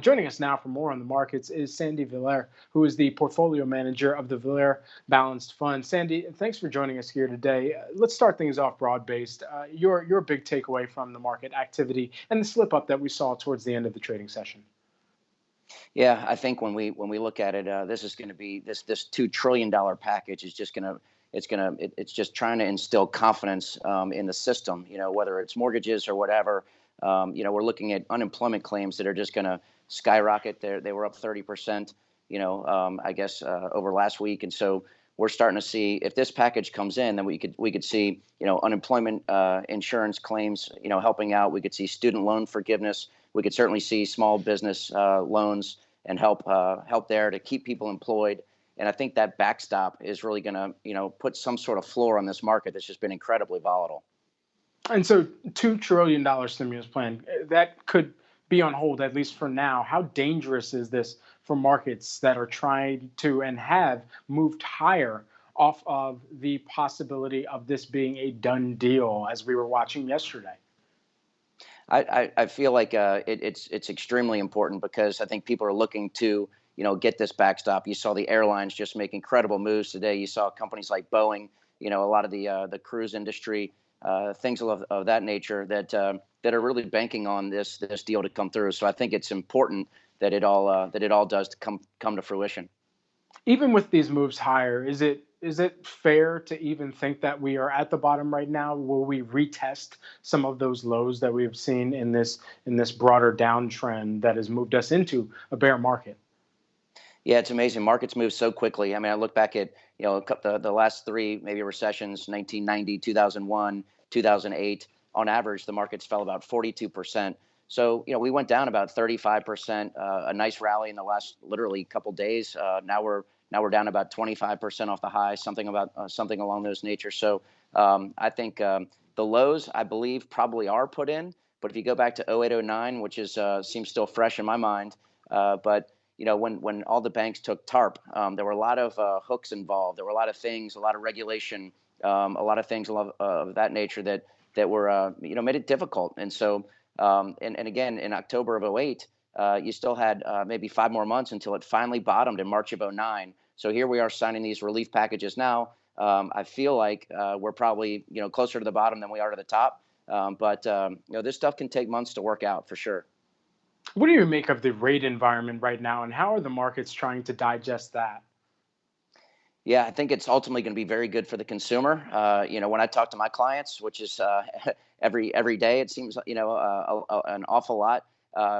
Joining us now for more on the markets is Sandy Villere, who is the portfolio manager of the Villere Balanced Fund. Sandy, thanks for joining us here today. Let's start things off broad-based. Your big takeaway from the market activity and the slip up that we saw towards the end of the trading session. Yeah, I think when we look at it, this is going to be this $2 trillion package is just going to it's just trying to instill confidence in the system. Whether it's mortgages or whatever. We're looking at unemployment claims that are just going to skyrocket. They were up 30%. I guess over last week, and so we're starting to see if this package comes in, then we could see unemployment insurance claims helping out. We could see student loan forgiveness. We could certainly see small business loans and help there to keep people employed. And I think that backstop is really going to put some sort of floor on this market that's just been incredibly volatile. And so, $2 trillion stimulus plan that could be on hold at least for now. How dangerous is this for markets that are trying to and have moved higher off of the possibility of this being a done deal, as we were watching yesterday? I feel like it's extremely important because I think people are looking to get this backstop. You saw the airlines just make incredible moves today. You saw companies like Boeing, a lot of the cruise industry, things of that nature that are really banking on this deal to come through. So I think it's important that it all does to come to fruition. Even with these moves higher, is it fair to even think that we are at the bottom right now? Will we retest some of those lows that we've seen in this broader downtrend that has moved us into a bear market? Yeah, it's amazing. Markets move so quickly. I mean, I look back at the last three maybe recessions: 1990, 2001, 2008. On average, the markets fell about 42%. So we went down about 35%. A nice rally in the last literally couple days. Now we're down about 25% off the high, something along those nature. So I think the lows, I believe, probably are put in. But if you go back to 0809, which is seems still fresh in my mind, but when all the banks took TARP, there were a lot of hooks involved. There were a lot of things, a lot of regulation, a lot of things of that nature that were made it difficult. And so and again in October of '08, you still had maybe 5 more months until it finally bottomed in March of '09. So here we are signing these relief packages now. I feel like we're probably closer to the bottom than we are to the top. But this stuff can take months to work out for sure. What do you make of the rate environment right now, and how are the markets trying to digest that? Yeah, I think it's ultimately going to be very good for the consumer. When I talk to my clients, which is every day, it seems an awful lot.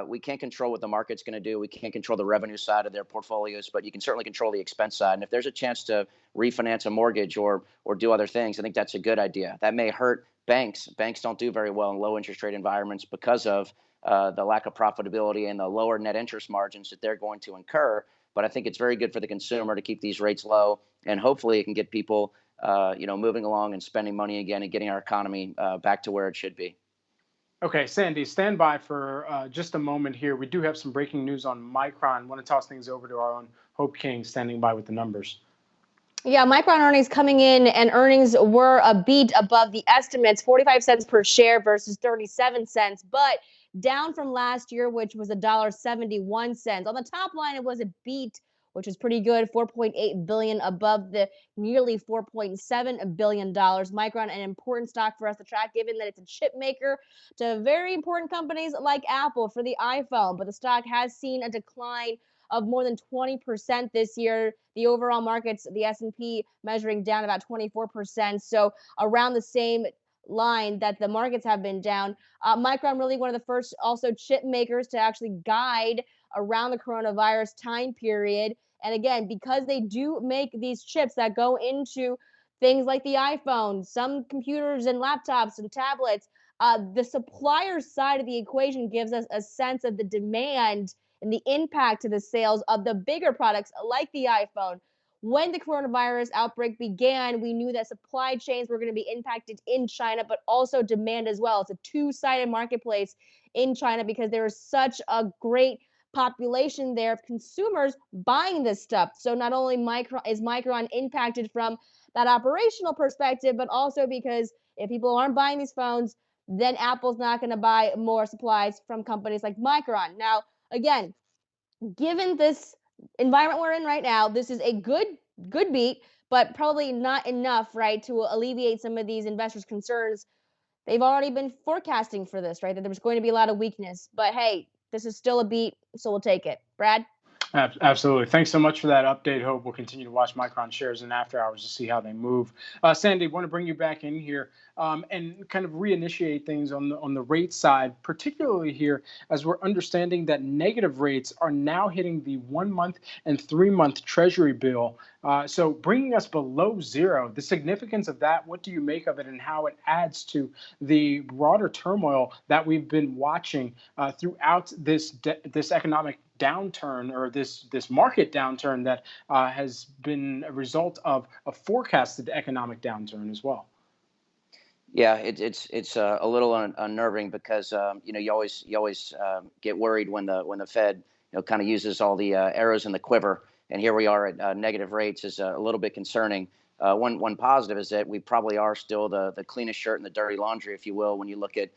We can't control what the market's going to do. We can't control the revenue side of their portfolios, but you can certainly control the expense side. And if there's a chance to refinance a mortgage or do other things, I think that's a good idea. That may hurt banks. Banks don't do very well in low interest rate environments because of the lack of profitability and the lower net interest margins that they're going to incur. But I think it's very good for the consumer to keep these rates low, and hopefully it can get people, moving along and spending money again and getting our economy back to where it should be. Okay, Sandy, stand by for just a moment here. We do have some breaking news on Micron. Want to toss things over to our own Hope King, standing by with the numbers. Yeah, Micron earnings coming in, and earnings were a beat above the estimates, 45 cents per share versus 37 cents, but down from last year, which was $1.71. On the top line, it was a beat, which was pretty good, 4.8 billion above the nearly 4.7 billion dollars. Micron, an important stock for us to track, given that it's a chip maker to very important companies like Apple for the iPhone. But the stock has seen a decline of more than 20% this year. The overall markets, the S&P measuring down about 24%. So around the same line that the markets have been down. Micron really one of the first also chip makers to actually guide around the coronavirus time period. And again, because they do make these chips that go into things like the iPhone, some computers and laptops and tablets, the supplier side of the equation gives us a sense of the demand and the impact to the sales of the bigger products like the iPhone. When the coronavirus outbreak began, we knew that supply chains were going to be impacted in China, but also demand as well. It's a two-sided marketplace in China because there is such a great population there of consumers buying this stuff. So not only is Micron impacted from that operational perspective, but also because if people aren't buying these phones, then Apple's not going to buy more supplies from companies like Micron. Now, again, given this environment we're in right now, this is a good beat, but probably not enough, right, to alleviate some of these investors' concerns. They've already been forecasting for this, right, that there was going to be a lot of weakness. But hey, this is still a beat, so we'll take it. Brad? Absolutely. Thanks so much for that update. Hope we'll continue to watch Micron shares in after hours to see how they move. Sandy, want to bring you back in here and kind of reinitiate things on the rate side, particularly here as we're understanding that negative rates are now hitting the 1 month and 3 month Treasury bill. So bringing us below zero. The significance of that, what do you make of it, and how it adds to the broader turmoil that we've been watching throughout this economic downturn, or this market downturn that has been a result of a forecasted economic downturn as well? Yeah, it's a little unnerving because you always get worried when the Fed kind of uses all the arrows in the quiver, and here we are at negative rates is a little bit concerning. One positive is that we probably are still the cleanest shirt in the dirty laundry, if you will, when you look at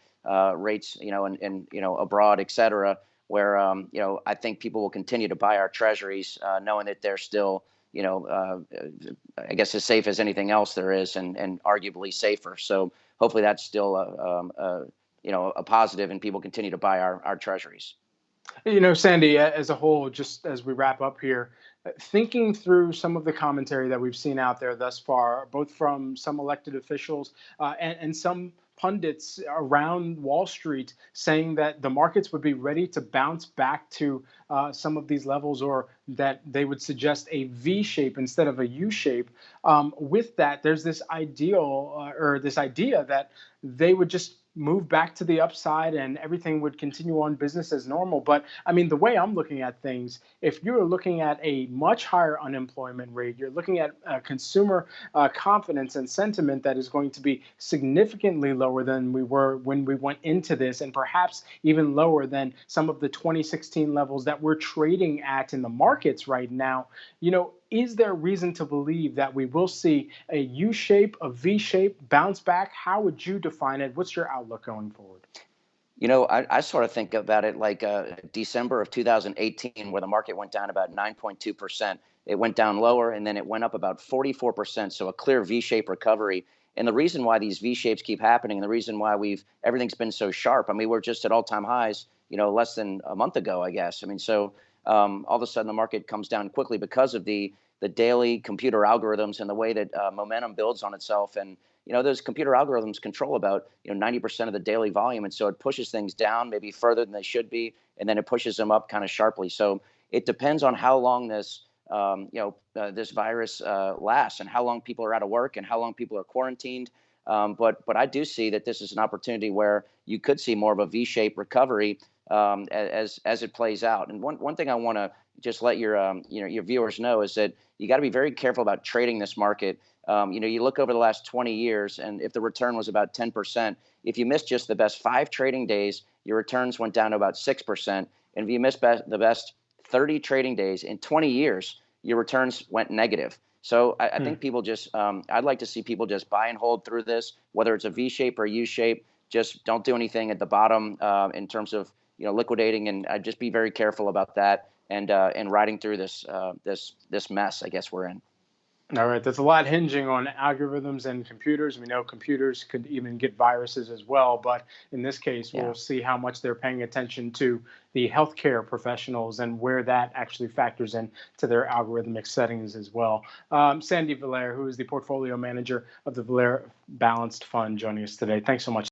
rates, and abroad, et cetera, where I think people will continue to buy our treasuries, knowing that they're still I guess as safe as anything else there is, and arguably safer. So hopefully that's still a positive, and people continue to buy our treasuries. Sandy, as a whole, just as we wrap up here, thinking through some of the commentary that we've seen out there thus far, both from some elected officials and some pundits around Wall Street, saying that the markets would be ready to bounce back to some of these levels, or that they would suggest a V shape instead of a U shape. With that, there's this this idea that they would just move back to the upside and everything would continue on business as normal. But I mean, the way I'm looking at things, if you're looking at a much higher unemployment rate, you're looking at consumer confidence and sentiment that is going to be significantly lower than we were when we went into this, and perhaps even lower than some of the 2016 levels that we're trading at in the markets right now. Is there reason to believe that we will see a U shape, a V shape bounce back? How would you define it? What's your outlook going forward? I sort of think about it like December of 2018, where the market went down about 9.2%. It went down lower, and then it went up about 44%. So a clear V-shaped recovery. And the reason why these V shapes keep happening, and the reason why everything's been so sharp. I mean, we're just at all-time highs, less than a month ago, I guess. I mean, so all of a sudden the market comes down quickly because of the daily computer algorithms and the way that momentum builds on itself. And those computer algorithms control about 90% of the daily volume, and so it pushes things down maybe further than they should be, and then it pushes them up kind of sharply. So it depends on how long this virus lasts, and how long people are out of work, and how long people are quarantined. But I do see that this is an opportunity where you could see more of a V-shaped recovery as it plays out. And one thing I want to just let your viewers know is that you got to be very careful about trading this market. You look over the last 20 years, and if the return was about 10%, if you missed just the best 5 trading days, your returns went down to about 6%. And if you missed the best 30 trading days in 20 years, your returns went negative. So I think people I'd like to see people just buy and hold through this, whether it's a V shape or a U shape. Just don't do anything at the bottom in terms of liquidating, and just be very careful about that, and riding through this mess, I guess, we're in. All right, that's a lot hinging on algorithms and computers. We know computers could even get viruses as well, but in this case, Yeah. we'll see how much they're paying attention to the healthcare professionals and where that actually factors in to their algorithmic settings as well. Sandy Villere, who is the portfolio manager of the Villere Balanced Fund, joining us today. Thanks so much.